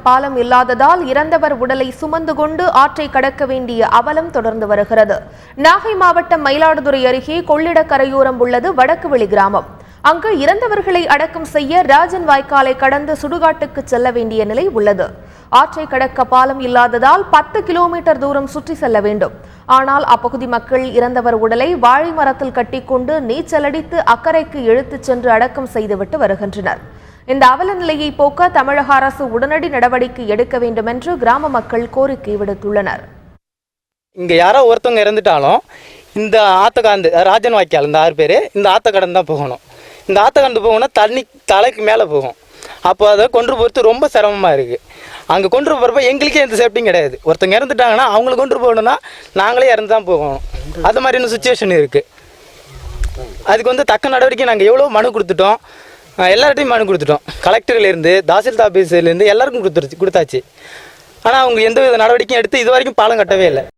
பாலம் இல்லாததால் இறந்தவர் உடலை சுமந்து கொண்டு ஆற்றை கடக்க வேண்டிய அவலம் தொடர்ந்து வருகிறது. நாகை மாவட்டம் மயிலாடுதுறை அருகே கொள்ளிட கரையோரம் உள்ளது வடக்கு வெளி கிராமம். அங்கு இறந்தவர்களை அடக்கம் செய்ய ராஜன் வாய்க்காலை கடந்து சுடுகாட்டுக்கு செல்ல வேண்டிய நிலை உள்ளது. ஆற்றை கடக்க பாலம் இல்லாததால் 10 கிலோமீட்டர் தூரம் சுற்றி செல்ல வேண்டும். ஆனால் அப்பகுதி மக்கள் இறந்தவர் உடலை வாழை மரத்தில் கட்டிக்கொண்டு நீச்சலடித்து அக்கறைக்கு இழுத்துச் சென்று அடக்கம் செய்துவிட்டு வருகின்றனர். இந்த அவல நிலையை போக்க தமிழக அரசு உடனடி நடவடிக்கை எடுக்க வேண்டும் என்று கிராம மக்கள் கோரிக்கை விடுத்துள்ளனர். இங்க யாரோ ஒருத்தவங்க இறந்துட்டாலும் இந்த ஆத்தக்காந்து ராஜன் வாய்க்கால் இந்த 6 பேர் இந்த ஆத்த கடந்து தான் போகணும். இந்த ஆத்த கடந்து போகணும்னா தண்ணி தலைக்கு மேலே போகும். அப்போ அதை கொண்டு போகிறது ரொம்ப சிரமமாக இருக்குது. அங்கே கொண்டு போகிறப்ப எங்களுக்கே எந்த சேஃப்டியும் கிடையாது. ஒருத்தவங்க இறந்துட்டாங்கன்னா அவங்கள கொண்டு போகணும்னா நாங்களே இறந்து தான் போகணும். அது மாதிரியான சுச்சுவேஷன் இருக்குது. அதுக்கு தக்க நடவடிக்கை நாங்கள் எவ்வளோ மனு கொடுத்துட்டோம், எல்லார்ட்டையும் மனு கொடுத்துட்டோம். கலெக்டர்லேருந்து தாசில்தார் ஆஃபீஸ்லேருந்து எல்லாருக்கும் கொடுத்தாச்சு. ஆனால் அவங்க எந்த வித நடவடிக்கையும் எடுத்து இது வரைக்கும் பாலம் கட்டவே இல்லை.